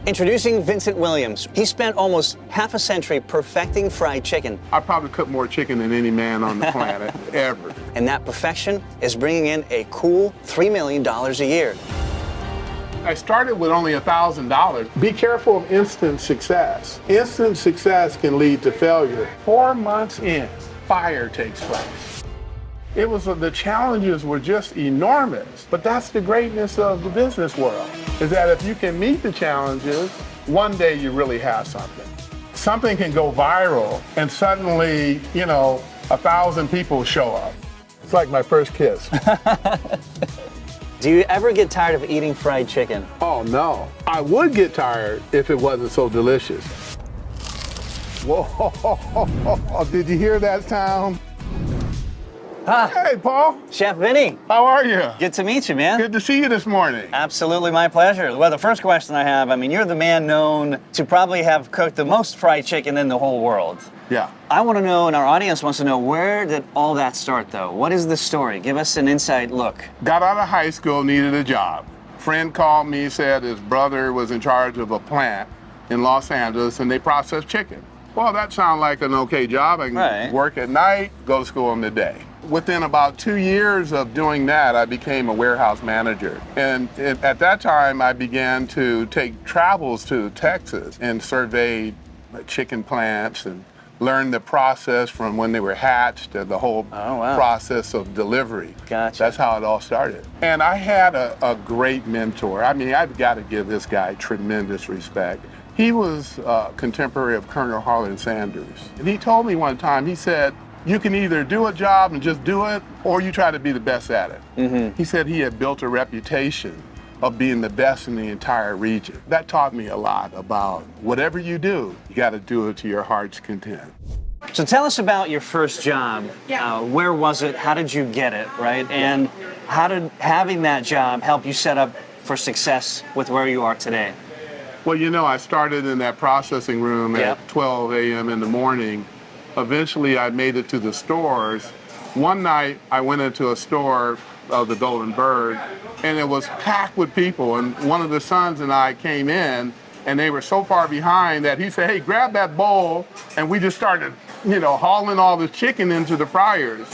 Introducing Vincent Williams. He spent almost half a century perfecting fried chicken. I probably cook more chicken than any man on the planet, ever. And that perfection is bringing in a cool $3 million a year. I started with only $1,000. Be careful of instant success. Instant success can lead to failure. 4 months in, fire takes place. The challenges were just enormous, but that's the greatness of the business world, is that if you can meet the challenges, one day you really have something. Something can go viral and suddenly, 1,000 people show up. It's like my first kiss. Do you ever get tired of eating fried chicken? Oh no, I would get tired if it wasn't so delicious. Whoa, did you hear that sound? Hey, Paul. Chef Vinny. How are you? Good to meet you, man. Good to see you this morning. Absolutely my pleasure. Well, the first question I have, you're the man known to probably have cooked the most fried chicken in the whole world. Yeah. I want to know, and our audience wants to know, where did all that start, though? What is the story? Give us an inside look. Got out of high school, needed a job. Friend called me, said his brother was in charge of a plant in Los Angeles, and they processed chicken. Well, that sounded like an okay job. I can work at night, go to school in the day. Within about 2 years of doing that, I became a warehouse manager. And at that time, I began to take travels to Texas and surveyed chicken plants and learned the process from when they were hatched to the whole process of delivery. Gotcha. That's how it all started. And I had a great mentor. I've got to give this guy tremendous respect. He was a contemporary of Colonel Harlan Sanders. And he told me one time, he said, you can either do a job and just do it, or you try to be the best at it. Mm-hmm. He said he had built a reputation of being the best in the entire region. That taught me a lot about whatever you do, you got to do it to your heart's content. So tell us about your first job. Where was it? How did you get it, right? And how did having that job help you set up for success with where you are today? Well, I started in that processing room at 12 a.m. in the morning. Eventually, I made it to the stores. One night, I went into a store of the Golden Bird, and it was packed with people. And one of the sons and I came in, and they were so far behind that he said, hey, grab that bowl. And we just started, hauling all the chicken into the fryers.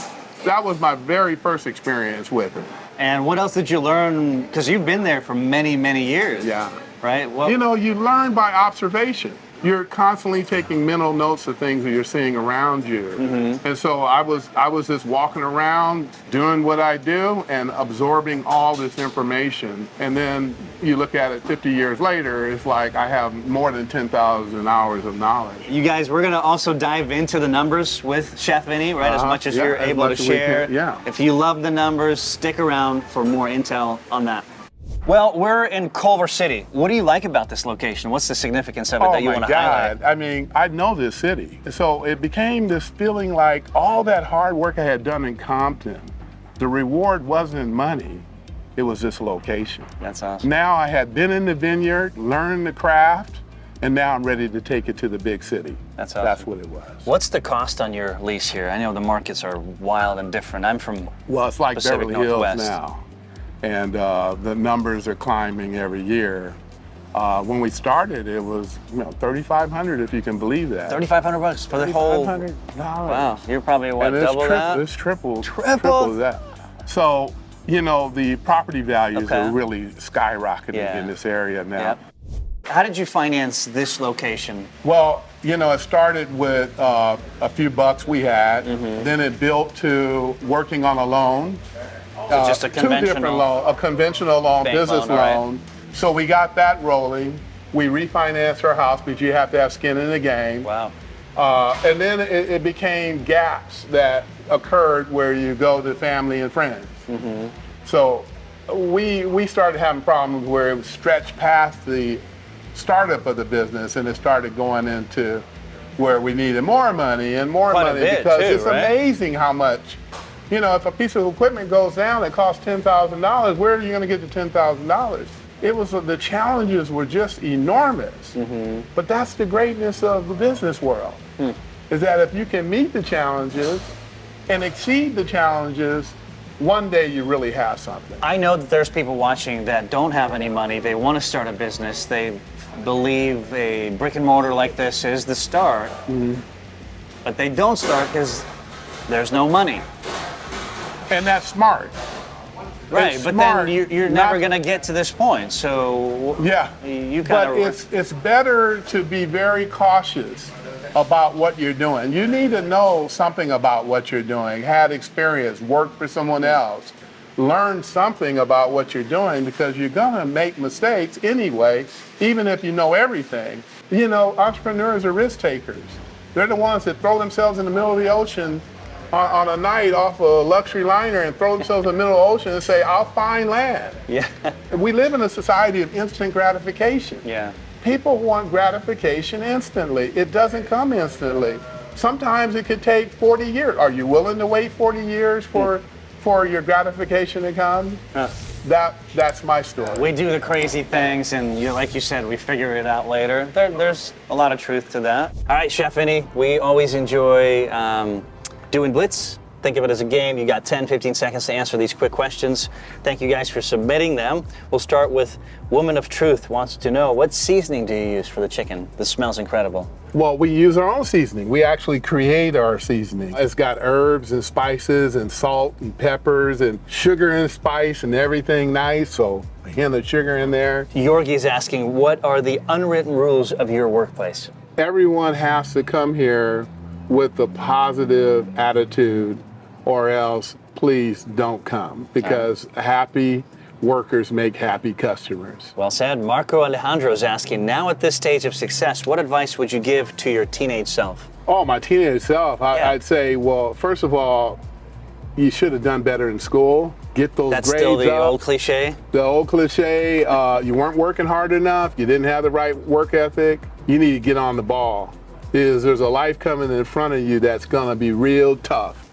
That was my very first experience with it. And what else did you learn? Because you've been there for many, many years. Yeah. Right? Well, you learn by observation. You're constantly taking mental notes of things that you're seeing around you. Mm-hmm. And so I was just walking around, doing what I do and absorbing all this information. And then you look at it 50 years later, it's like I have more than 10,000 hours of knowledge. You guys, we're going to also dive into the numbers with Chef Vinny, right? As much as you're able to share. If you love the numbers, stick around for more intel on that. Well, we're in Culver City. What do you like about this location? What's the significance of it that you want to highlight? I know this city. So it became this feeling like all that hard work I had done in Compton, the reward wasn't money, it was this location. That's awesome. Now I had been in the vineyard, learned the craft, and now I'm ready to take it to the big city. That's awesome. That's what it was. What's the cost on your lease here? I know the markets are wild and different. I'm from it's like Pacific Beverly Hills Northwest now. And the numbers are climbing every year. When we started, it was $3,500, if you can believe that. $3,500 for the whole. $3,500. Wow, you're probably double that. It's triple that. So the property values are really skyrocketing in this area now. Yep. How did you finance this location? Well, it started with a few bucks we had. Mm-hmm. Then it built to working on a loan. So just a conventional, 2 different loans, a conventional loan, business loan. Right. So we got that rolling. We refinanced our house because you have to have skin in the game. Wow. And then it became gaps that occurred where you go to family and friends. Mm-hmm. So we started having problems where it stretched past the startup of the business and it started going into where we needed more money and more money because it's amazing how much. If a piece of equipment goes down that costs $10,000, where are you going to get the $10,000? The challenges were just enormous. Mm-hmm. But that's the greatness of the business world, is that if you can meet the challenges and exceed the challenges, one day you really have something. I know that there's people watching that don't have any money. They want to start a business. They believe a brick and mortar like this is the start, but they don't start because there's no money. And that's smart. Right, it's but smart, then you're never going to get to this point. So yeah, you kind of. But it's better to be very cautious about what you're doing. You need to know something about what you're doing, had experience, worked for someone else, learn something about what you're doing, because you're gonna make mistakes anyway, even if you know everything. You know, entrepreneurs are risk takers. They're the ones that throw themselves in the middle of the ocean on a night off a luxury liner and throw themselves in the middle of the ocean and say, I'll find land. Yeah. We live in a society of instant gratification. Yeah. People want gratification instantly. It doesn't come instantly. Sometimes it could take 40 years. Are you willing to wait 40 years for your gratification to come? That's my story. We do the crazy things, and like you said, we figure it out later. There's a lot of truth to that. All right, Chef Vinny, we always enjoy doing Blitz. Think of it as a game. You got 10, 15 seconds to answer these quick questions. Thank you guys for submitting them. We'll start with Woman of Truth wants to know, what seasoning do you use for the chicken? This smells incredible. Well, we use our own seasoning. We actually create our seasoning. It's got herbs and spices and salt and peppers and sugar and spice and everything nice, so a hint of sugar in there. Yorgi is asking, what are the unwritten rules of your workplace? Everyone has to come here with a positive attitude, or else please don't come, because happy workers make happy customers. Well said. Marco Alejandro is asking, now at this stage of success, what advice would you give to your teenage self? Oh, my teenage self, I'd say, well, first of all, you should have done better in school. Get those grades up. That's still the old cliche? The old cliche. You weren't working hard enough. You didn't have the right work ethic. You need to get on the ball. There's a life coming in front of you that's gonna be real tough.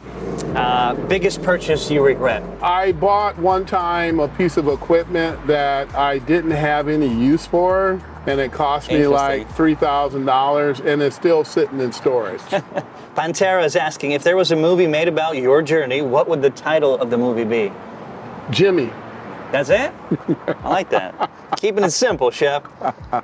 Biggest purchase you regret? I bought one time a piece of equipment that I didn't have any use for, and it cost me like $3,000, and it's still sitting in storage. Pantera is asking, if there was a movie made about your journey, what would the title of the movie be? Jimmy. That's it? I like that. Keeping it simple, Chef.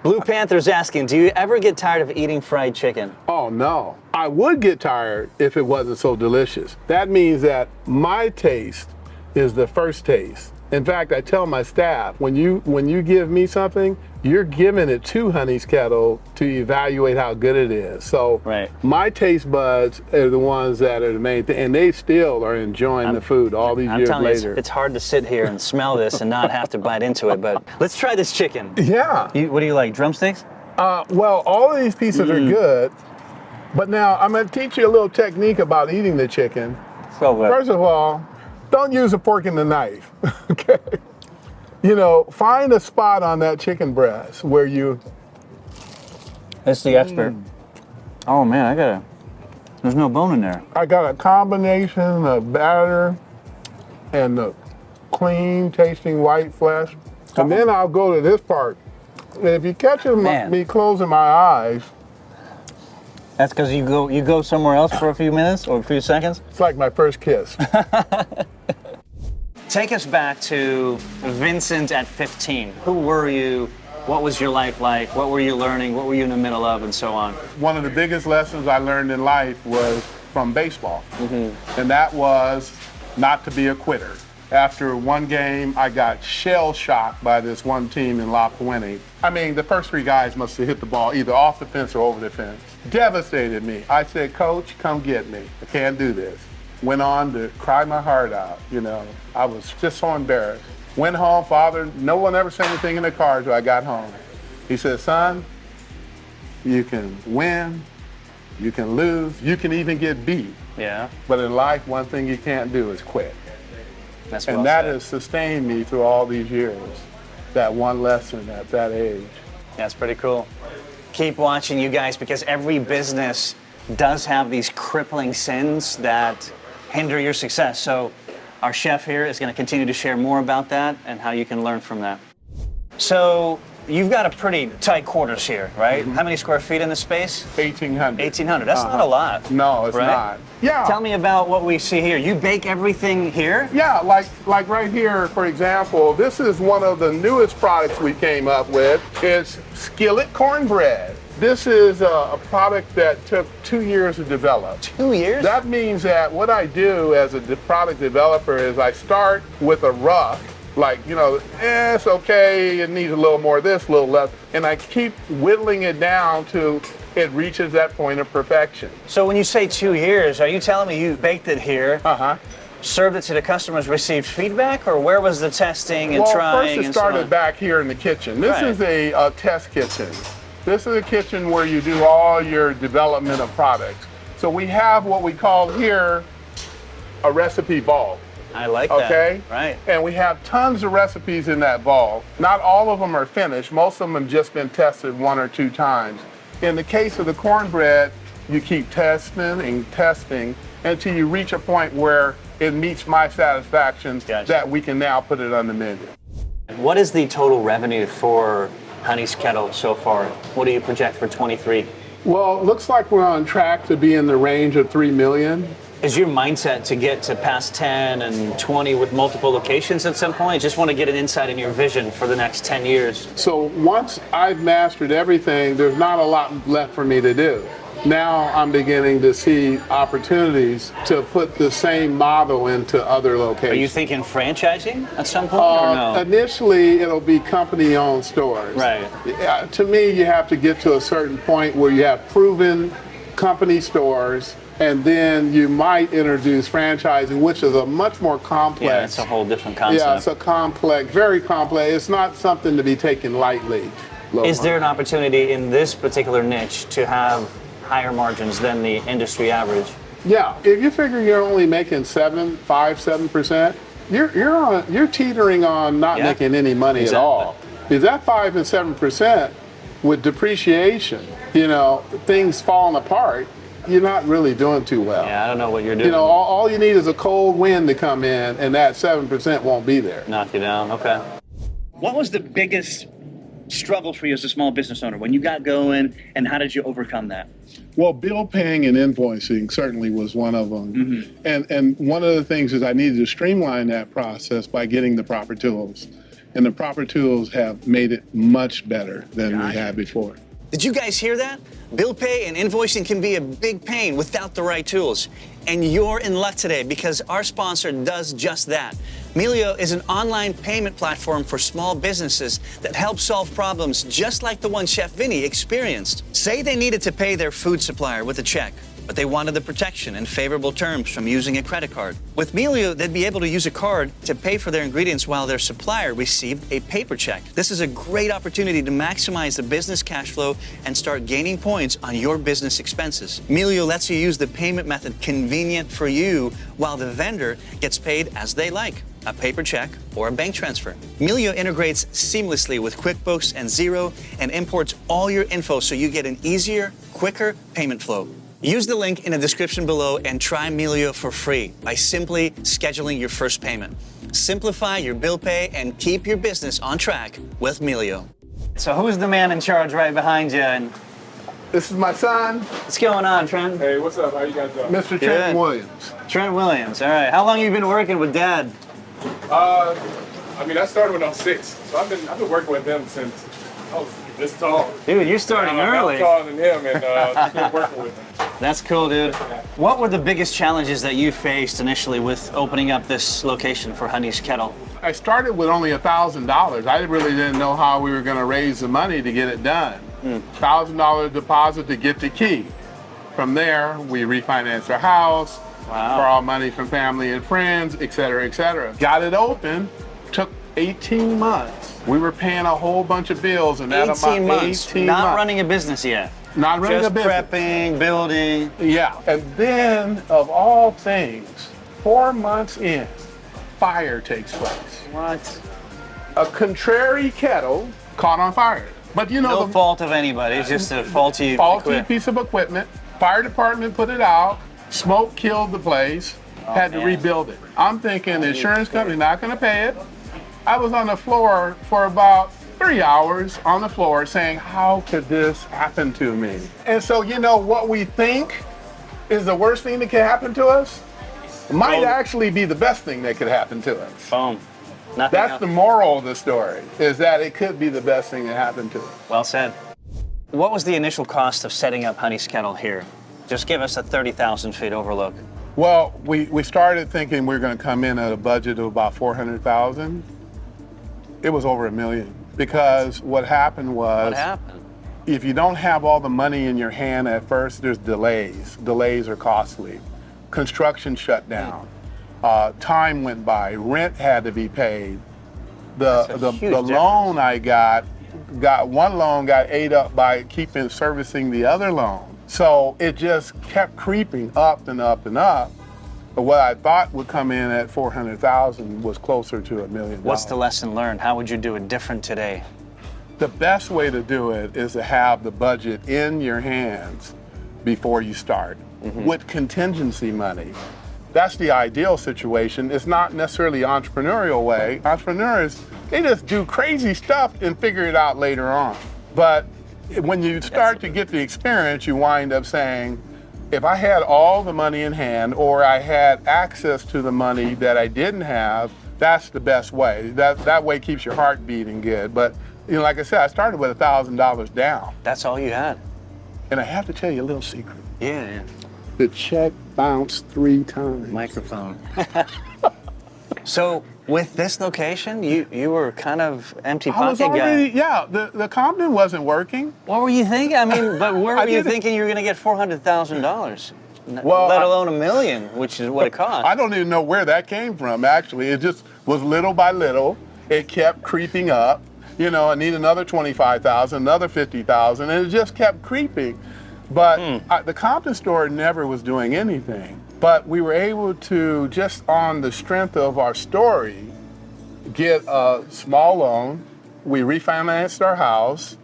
Blue Panther's asking, do you ever get tired of eating fried chicken? Oh, no. I would get tired if it wasn't so delicious. That means that my taste is the first taste. In fact, I tell my staff, when you give me something, you're giving it to Honey's Kettle to evaluate how good it is. So my taste buds are the ones that are the main thing, and they still are enjoying the food all these years later. It's hard to sit here and smell this and not have to bite into it, but let's try this chicken. Yeah. What do you like, drumsticks? Well, all of these pieces are good, but now I'm gonna teach you a little technique about eating the chicken. First of all, don't use a fork and a knife, okay? You know, find a spot on that chicken breast where you... That's the expert. Oh man, there's no bone in there. I got a combination of batter and the clean tasting white flesh. And then I'll go to this part. And if you catch me closing my eyes... That's because you go somewhere else for a few minutes or a few seconds? It's like my first kiss. Take us back to Vincent at 15. Who were you? What was your life like? What were you learning? What were you in the middle of, and so on? One of the biggest lessons I learned in life was from baseball. And that was not to be a quitter. After one game, I got shell-shocked by this one team in La Puente. I mean, the first three guys must have hit the ball either off the fence or over the fence. Devastated me. I said, Coach, come get me. I can't do this. Went on to cry my heart out, you know. I was just so embarrassed. Went home, father, no one ever said anything in the car until I got home. He said, son, you can win, you can lose, you can even get beat. Yeah. But in life, one thing you can't do is quit. That's and that has sustained me through all these years, that one lesson at that age. That's pretty cool. Keep watching, you guys, because every business does have these crippling sins that hinder your success. So our chef here is going to continue to share more about that and how you can learn from that. So you've got a pretty tight quarters here, right? How many square feet in the space? 1,800. 1,800. That's not a lot. No, it's not. Yeah. Tell me about what we see here. You bake everything here? Yeah, like right here, for example, this is one of the newest products we came up with. It's skillet cornbread. This is a product that took 2 years to develop. 2 years? That means that what I do as a product developer is I start with a rough, like, it's okay, it needs a little more of this, a little less, and I keep whittling it down to it reaches that point of perfection. So when you say 2 years, are you telling me you baked it here, served it to the customers, received feedback, or where was the testing and trying? First it started back here in the kitchen. This is a test kitchen. This is a kitchen where you do all your development of products. So we have what we call here a recipe vault. I like that. Okay? Right. And we have tons of recipes in that vault. Not all of them are finished. Most of them have just been tested 1 or 2 times. In the case of the cornbread, you keep testing and testing until you reach a point where it meets my satisfaction that we can now put it on the menu. What is the total revenue for Honey's Kettle so far? What do you project for 23? Well, it looks like we're on track to be in the range of 3 million. Is your mindset to get to past 10 and 20 with multiple locations at some point? I just want to get an insight in your vision for the next 10 years. So once I've mastered everything, there's not a lot left for me to do. Now I'm beginning to see opportunities to put the same model into other locations. Are you thinking franchising at some point or no? Initially, it'll be company-owned stores. Right. To me, you have to get to a certain point where you have proven company stores, and then you might introduce franchising, which is a much more complex. Yeah, it's a whole different concept. Yeah, it's a complex, very complex. It's not something to be taken lightly. Is there an opportunity in this particular niche to have higher margins than the industry average? Yeah, if you figure you're only making 7%, you're teetering on not making any money at all. If that 5 and 7% with depreciation, things falling apart, you're not really doing too well. Yeah, I don't know what you're doing. All you need is a cold wind to come in, and that 7% won't be there. Knock you down. Okay. What was the biggest struggle for you as a small business owner when you got going, and how did you overcome that? Well, bill paying and invoicing certainly was one of them. And one of the things is I needed to streamline that process by getting the proper tools. And the proper tools have made it much better than we had before. Did you guys hear that? Bill pay and invoicing can be a big pain without the right tools. And you're in luck today because our sponsor does just that. Melio is an online payment platform for small businesses that helps solve problems just like the one Chef Vinny experienced. Say they needed to pay their food supplier with a check, but they wanted the protection and favorable terms from using a credit card. With Melio, they'd be able to use a card to pay for their ingredients while their supplier received a paper check. This is a great opportunity to maximize the business cash flow and start gaining points on your business expenses. Melio lets you use the payment method convenient for you while the vendor gets paid as they like, a paper check or a bank transfer. Melio integrates seamlessly with QuickBooks and Xero and imports all your info so you get an easier, quicker payment flow. Use the link in the description below and try Melio for free by simply scheduling your first payment. Simplify your bill pay and keep your business on track with Melio. So who's the man in charge right behind you? And this is my son. What's going on, Trent? Hey, what's up? How you guys doing? Mr. Trent Williams. Trent Williams, all right. How long have you been working with Dad? I started when I was 6, so I've been working with him since I was this tall. Dude, you're starting early. I'm taller than him, and I've been working with him. That's cool, dude. What were the biggest challenges that you faced initially with opening up this location for Honey's Kettle? I started with only $1,000. I really didn't know how we were going to raise the money to get it done. $1,000 deposit to get the key. From there, we refinanced our house, borrowed money from family and friends, et cetera, et cetera. Got it open, took 18 months. We were paying a whole bunch of bills, and that 18 months. Not running a business yet. Not running a business. Just prepping, building. Yeah, and then of all things, 4 months in, fire takes place. What? A contrary kettle caught on fire. But no fault of anybody, it's just a faulty piece of equipment. Fire department put it out. Smoke killed the place. Had to rebuild it. I'm thinking the insurance company not going to pay it. I was on the floor for about 3 hours on the floor saying, how could this happen to me? And so, you know, what we think is the worst thing that can happen to us might actually be the best thing that could happen to us. Boom. That's the moral of the story, is that it could be the best thing that happened to us. Well said. What was the initial cost of setting up Honey's Kettle here? Just give us a 30,000 feet overlook. Well, we started thinking we were going to come in at a budget of about 400,000. It was over $1 million, because what happened was, if you don't have all the money in your hand at first, there's delays. Delays are costly. Construction shut down. Time went by. Rent had to be paid. The loan I got one loan got ate up by servicing the other loan. So it just kept creeping up and up and up. But what I thought would come in at 400,000 was closer to $1 million. What's the lesson learned? How would you do it different today? The best way to do it is to have the budget in your hands before you start, with contingency money. That's the ideal situation. It's not necessarily the entrepreneurial way. Entrepreneurs, they just do crazy stuff and figure it out later on. But when you start to get the experience, you wind up saying, if I had all the money in hand, or I had access to the money that I didn't have, that's the best way. That way keeps your heart beating good. But you know, like I said, I started with $1,000 down. That's all you had. And I have to tell you a little secret. Yeah. The check bounced 3 times. Microphone. So with this location, you were kind of empty pocket guy. Yeah, the Compton wasn't working. What were you thinking? I mean, but where were you thinking you were going to get $400,000? Well, let alone $1 million, which is what it cost. I don't even know where that came from, actually. It just was little by little. It kept creeping up. You know, I need another 25,000, another 50,000, and it just kept creeping. But the Compton store never was doing anything. But we were able to, just on the strength of our story, get a small loan. We refinanced our house.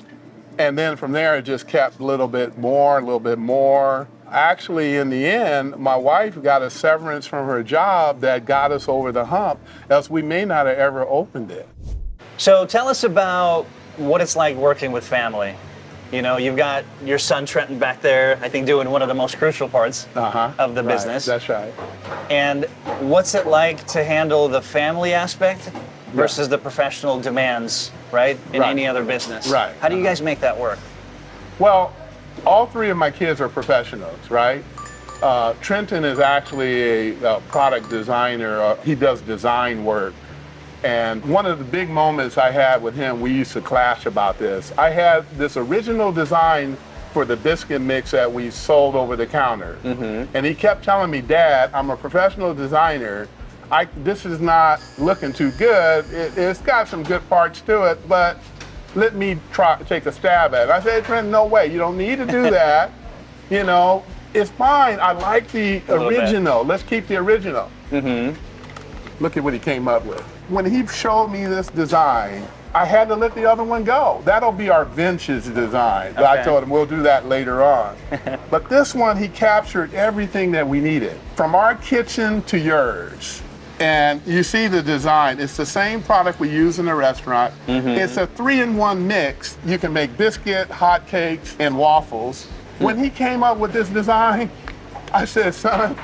And then from there, it just kept a little bit more. Actually, in the end, my wife got a severance from her job that got us over the hump, else we may not have ever opened it. So tell us about what it's like working with family. You know, you've got your son Trenton back there, I think, doing one of the most crucial parts of the business. That's right. And what's it like to handle the family aspect versus the professional demands, right, in any other business? Right. How do you guys make that work? Well, all 3 of my kids are professionals, right? Trenton is actually a product designer. He does design work. And one of the big moments I had with him, we used to clash about this. I had this original design for the biscuit mix that we sold over the counter. And he kept telling me, Dad, I'm a professional designer. This is not looking too good. It's got some good parts to it, but let me take a stab at it. I said, Trent, no way, you don't need to do that. You know, it's fine. I like the original. Let's keep the original. Look at what he came up with. When he showed me this design, I had to let the other one go. That'll be our vintage design. But I told him we'll do that later on. But this one, he captured everything that we needed, from our kitchen to yours. And you see the design. It's the same product we use in the restaurant. It's a 3-in-1 mix. You can make biscuit, hot cakes, and waffles. When he came up with this design, I said, son,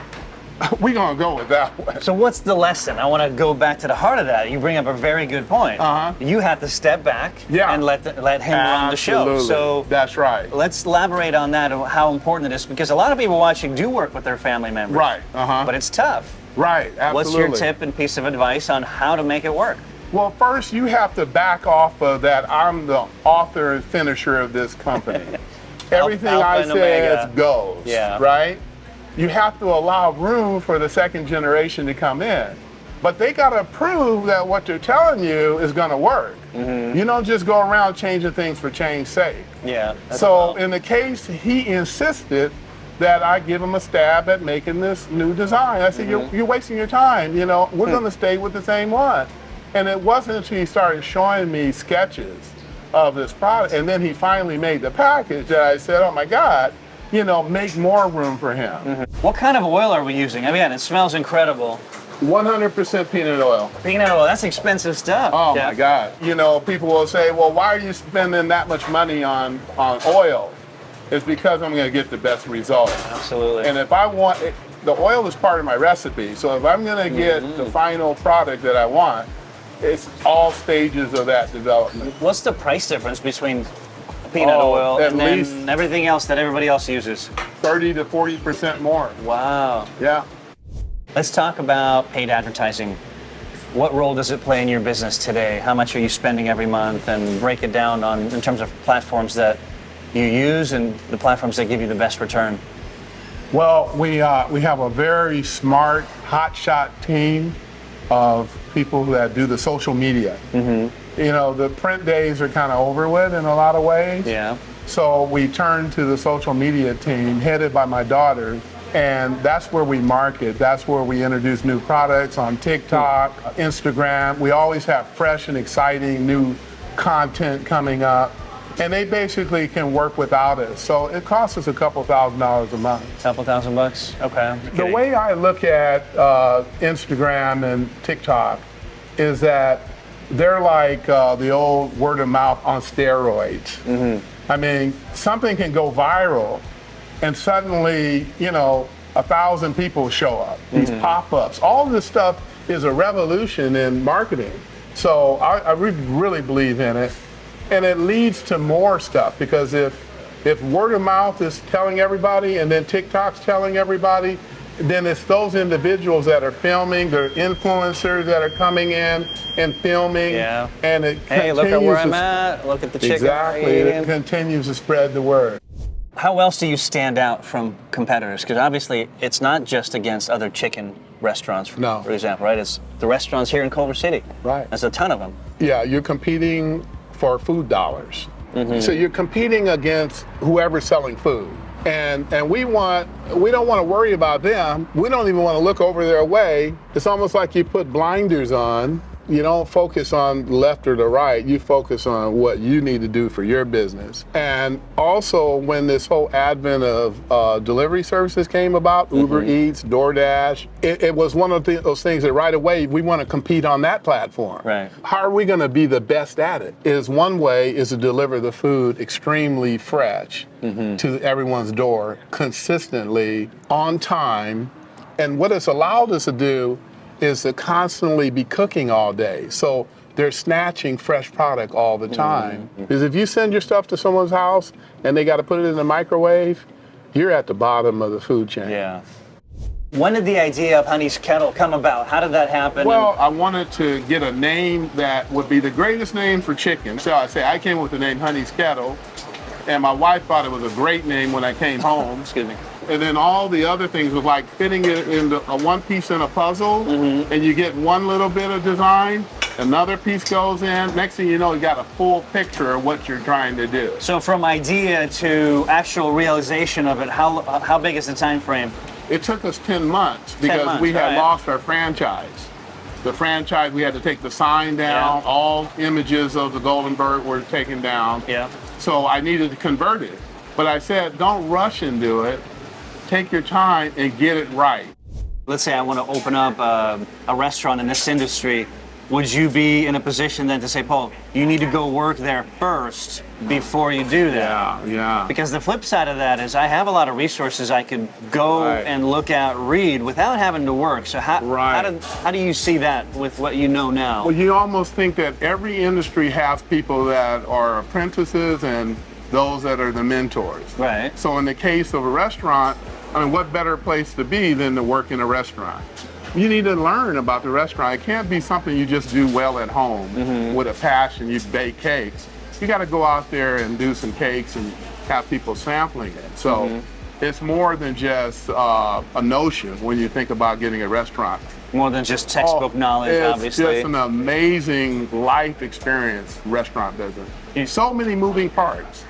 we're gonna go with that one. So what's the lesson? I want to go back to the heart of that. You bring up a very good point. You have to step back and let him run the show. So that's right. Let's elaborate on that, how important it is, because a lot of people watching do work with their family members. Right. But it's tough. Right. Absolutely. What's your tip and piece of advice on how to make it work? Well, first you have to back off of that. I'm the author and finisher of this company. Everything I say goes. Right. You have to allow room for the second generation to come in. But they got to prove that what they're telling you is going to work. You don't just go around changing things for change's sake. So in the case, he insisted that I give him a stab at making this new design. I said, you're wasting your time. You know, we're going to stay with the same one. And it wasn't until he started showing me sketches of this product, and then he finally made the package, that I said, oh my God, you know, make more room for him. What kind of oil are we using? I mean, it smells incredible. 100% peanut oil. Peanut oil, that's expensive stuff. Oh my God. You know, people will say, well, why are you spending that much money on oil? It's because I'm going to get the best result. Absolutely. And if I want it, the oil is part of my recipe. So if I'm going to get the final product that I want, it's all stages of that development. What's the price difference between peanut oil and then everything else that everybody else uses? 30 to 40% more. Wow. Yeah. Let's talk about paid advertising. What role does it play in your business today? How much are you spending every month? And break it down in terms of platforms that you use and the platforms that give you the best return. Well, we have a very smart, hotshot team of people that do the social media. Mm-hmm. You know, the print days are kind of over with in a lot of ways. Yeah. So we turn to the social media team headed by my daughter. And that's where we market. That's where we introduce new products on TikTok, Instagram. We always have fresh and exciting new content coming up. And they basically can work without us. So it costs us a couple $1,000s a month. Couple $1,000? Okay. The way I look at Instagram and TikTok is that they're like the old word of mouth on steroids. Mm-hmm. I mean, something can go viral and suddenly, you know, 1,000 people show up, these pop-ups. All this stuff is a revolution in marketing. So I really believe in it. And it leads to more stuff because if word of mouth is telling everybody and then TikTok's telling everybody, then it's those individuals that are filming, they're influencers that are coming in and filming. Yeah. And it look at where I'm at, look at the chicken. Exactly, it continues to spread the word. How else do you stand out from competitors? Because obviously it's not just against other chicken restaurants, for example, right? It's the restaurants here in Culver City. Right. There's a ton of them. Yeah, you're competing for food dollars. Mm-hmm. So you're competing against whoever's selling food. And we don't want to worry about them. We don't even want to look over their way. It's almost like you put blinders on. You don't focus on left or the right. You focus on what you need to do for your business. And also when this whole advent of delivery services came about, Uber Eats, DoorDash, it was one of those things that right away we want to compete on that platform. Right. How are we going to be the best at it? One way is to deliver the food extremely fresh to everyone's door consistently, on time. And what it's allowed us to do is to constantly be cooking all day. So they're snatching fresh product all the time. Because if you send your stuff to someone's house and they got to put it in the microwave, you're at the bottom of the food chain. Yeah. When did the idea of Honey's Kettle come about? How did that happen? Well, I wanted to get a name that would be the greatest name for chicken. So I came with the name Honey's Kettle, and my wife thought it was a great name when I came home. Excuse me. And then all the other things was like fitting it into a one piece in a puzzle, and you get one little bit of design, another piece goes in. Next thing you know, you got a full picture of what you're trying to do. So from idea to actual realization of it, how big is the time frame? It took us 10 months because we had lost our franchise. The franchise, we had to take the sign down. Yeah. All images of the Golden Bird were taken down. Yeah. So I needed to convert it. But I said, don't rush into it. Take your time and get it right. Let's say I want to open up a restaurant in this industry. Would you be in a position then to say, Paul, you need to go work there first before you do that? Yeah. Because the flip side of that is I have a lot of resources I could go and look at, read without having to work. So how do you see that with what you know now? Well, you almost think that every industry has people that are apprentices and those that are the mentors. Right. So in the case of a restaurant, I mean, what better place to be than to work in a restaurant? You need to learn about the restaurant. It can't be something you just do well at home with a passion. You bake cakes. You got to go out there and do some cakes and have people sampling it. So it's more than just a notion when you think about getting a restaurant. More than just textbook knowledge, obviously. It's just an amazing life experience, restaurant business. So many moving parts.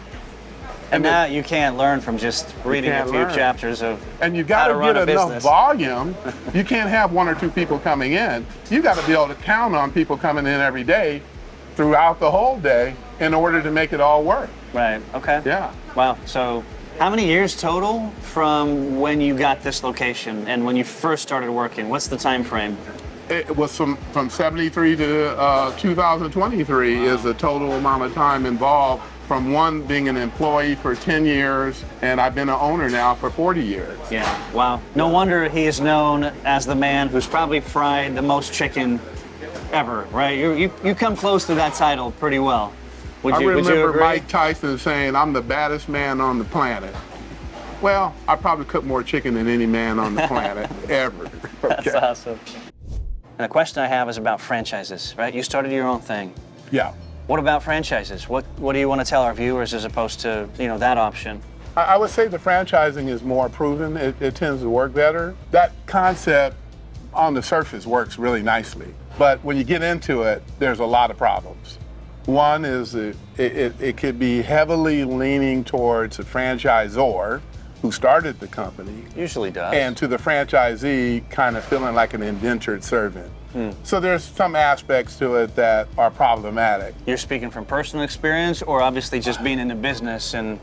And now you can't learn from just reading a few chapters of and you got to get enough volume. You can't have one or two people coming in. You got to be able to count on people coming in every day throughout the whole day in order to make it all work. Right, okay. Yeah. Wow, so how many years total from when you got this location and when you first started working? What's the time frame? It was from 73 to 2023 is the total amount of time involved, from one being an employee for 10 years, and I've been an owner now for 40 years. Yeah, wow. No wonder he is known as the man who's probably fried the most chicken ever, right? You come close to that title pretty well. Would you remember agree? Mike Tyson saying, "I'm the baddest man on the planet." Well, I probably cook more chicken than any man on the planet ever. That's awesome. And the question I have is about franchises, right? You started your own thing. Yeah. What about franchises? What do you want to tell our viewers as opposed to, that option? I would say the franchising is more proven. It tends to work better. That concept on the surface works really nicely. But when you get into it, there's a lot of problems. One is it could be heavily leaning towards the franchisor who started the company. Usually does. And to the franchisee kind of feeling like an indentured servant. So there's some aspects to it that are problematic. You're speaking from personal experience or obviously just being in the business and...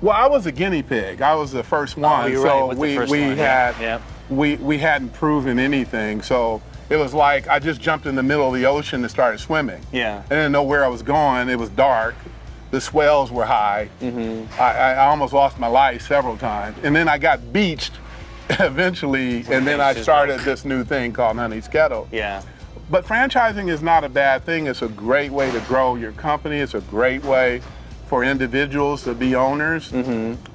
Well, I was a guinea pig. I was the first one. You're so right, we hadn't proven anything. So it was like I just jumped in the middle of the ocean and started swimming. Yeah. I didn't know where I was going. It was dark. The swells were high. I almost lost my life several times. And then I got beached eventually, and then I started this new thing called Honey's Kettle. Yeah. But franchising is not a bad thing. It's a great way to grow your company. It's a great way for individuals to be owners.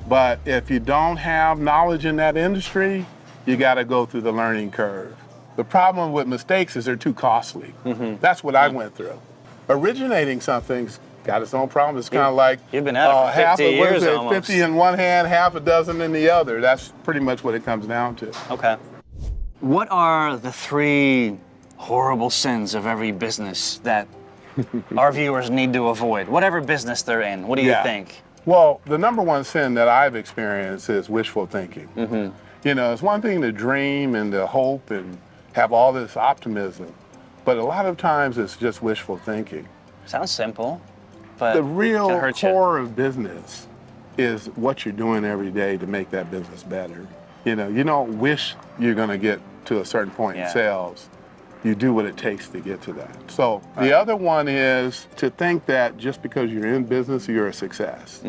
But if you don't have knowledge in that industry, you got to go through the learning curve. The problem with mistakes is they're too costly. That's what I went through. Originating something's got its own problem. It's kind of like you've been at it for 50 years almost. 50 in one hand, half a dozen in the other. That's pretty much what it comes down to. Okay. What are the 3 horrible sins of every business that our viewers need to avoid? Whatever business they're in, what do you think? Well, the number one sin that I've experienced is wishful thinking. It's one thing to dream and to hope and have all this optimism, but a lot of times it's just wishful thinking. Sounds simple. But the real core of business is what you're doing every day to make that business better. You don't wish you're going to get to a certain point in sales. You do what it takes to get to that. So the other one is to think that just because you're in business, you're a success.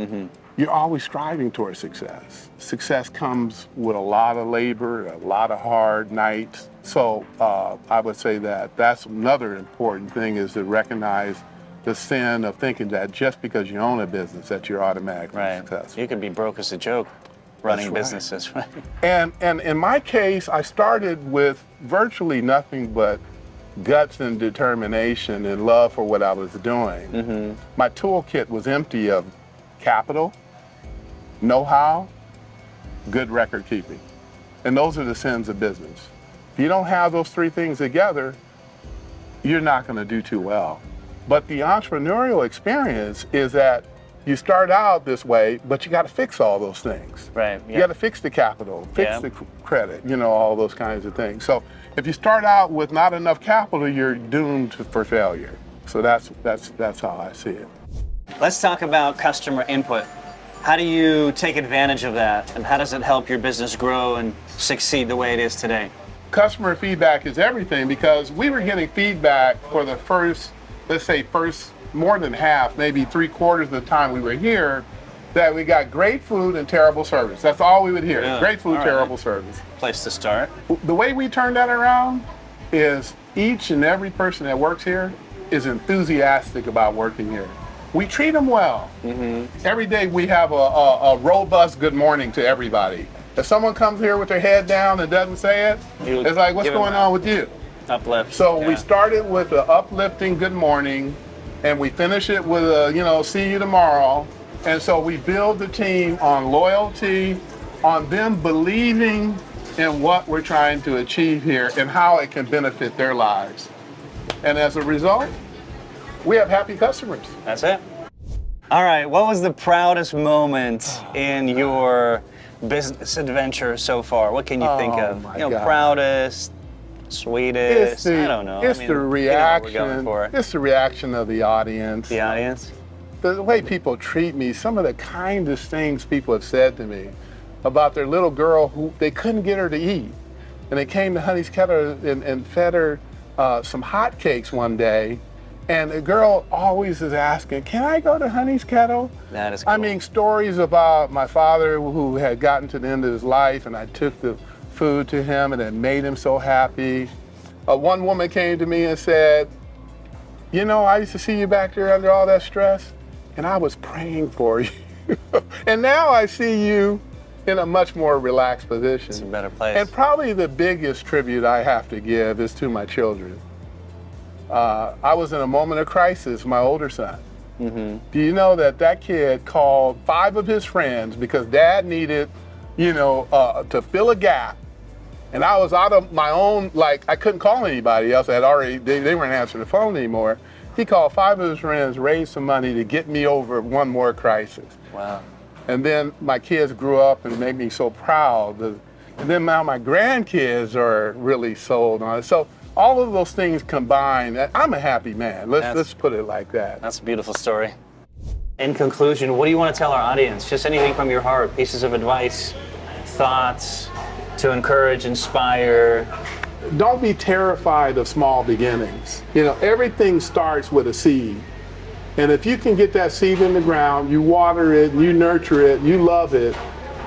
You're always striving towards success. Success comes with a lot of labor, a lot of hard nights. So I would say that that's another important thing, is to recognize the sin of thinking that just because you own a business that you're automatically successful. You could be broke as a joke running businesses, right? And in my case, I started with virtually nothing but guts and determination and love for what I was doing. My toolkit was empty of capital, know-how, good record keeping. And those are the sins of business. If you don't have those 3 things together, you're not going to do too well. But the entrepreneurial experience is that you start out this way, but you got to fix all those things. Right. You got to fix the capital, fix the credit, all those kinds of things. So if you start out with not enough capital, you're doomed for failure. So that's how I see it. Let's talk about customer input. How do you take advantage of that, and how does it help your business grow and succeed the way it is today? Customer feedback is everything, because we were getting feedback for the first more than half, maybe 3/4 of the time we were here, that we got great food and terrible service. That's all we would hear. Great food, terrible service. Place to start. The way we turned that around is each and every person that works here is enthusiastic about working here. We treat them well. Every day we have a robust good morning to everybody. If someone comes here with their head down and doesn't say it, it's like, what's going on with you? Uplift. So we started with an uplifting good morning, and we finish it with a, see you tomorrow. And so we build the team on loyalty, on them believing in what we're trying to achieve here and how it can benefit their lives. And as a result, we have happy customers. That's it. All right, what was the proudest moment in your business adventure so far? What can you think of? Proudest, sweetest, I don't know. It's the reaction. You know what we're going for. It's the reaction of the audience. The audience? The way people treat me, some of the kindest things people have said to me about their little girl who they couldn't get her to eat. And they came to Honey's Kettle and fed her some hotcakes one day, and the girl always is asking, "Can I go to Honey's Kettle?" That is cool. I mean, stories about my father who had gotten to the end of his life, and I took the food to him, and it made him so happy. One woman came to me and said, "You know, I used to see you back there under all that stress, and I was praying for you." And now I see you in a much more relaxed position. It's a better place. And probably the biggest tribute I have to give is to my children. I was in a moment of crisis, my older son. Mm-hmm. Do you know that kid called 5 of his friends because dad needed, to fill a gap. And I was out of my own, I couldn't call anybody else. They weren't answering the phone anymore. He called 5 of his friends, raised some money to get me over one more crisis. Wow. And then my kids grew up and made me so proud. And then now my grandkids are really sold on it. So all of those things combined, I'm a happy man. Let's put it like that. That's a beautiful story. In conclusion, what do you want to tell our audience? Just anything from your heart, pieces of advice, thoughts to encourage, inspire. Don't be terrified of small beginnings. Everything starts with a seed. And if you can get that seed in the ground, you water it, you nurture it, you love it,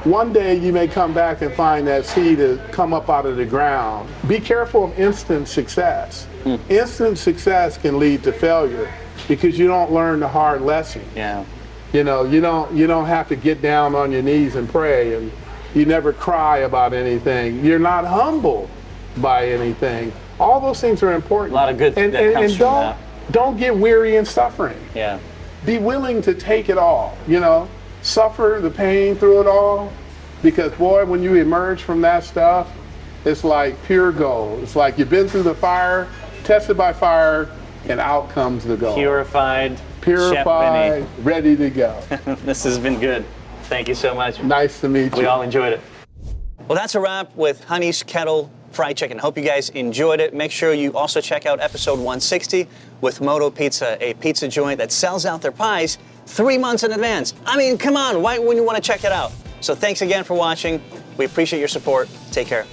one day you may come back and find that seed has come up out of the ground. Be careful of instant success. Instant success can lead to failure because you don't learn the hard lesson. Yeah. You don't have to get down on your knees and pray, and you never cry about anything. You're not humbled by anything. All those things are important. A lot of good that comes from that. Don't get weary in suffering. Yeah. Be willing to take it all, suffer the pain through it all, because boy, when you emerge from that stuff, it's like pure gold. It's like you've been through the fire, tested by fire, and out comes the gold. Purified, Chef Vinny. Ready to go. This has been good. Thank you so much. Nice to meet you. We all enjoyed it. Well, that's a wrap with Honey's Kettle Fried Chicken. Hope you guys enjoyed it. Make sure you also check out episode 160 with Moto Pizza, a pizza joint that sells out their pies 3 months in advance. I mean, come on, why wouldn't you want to check it out? So thanks again for watching. We appreciate your support. Take care.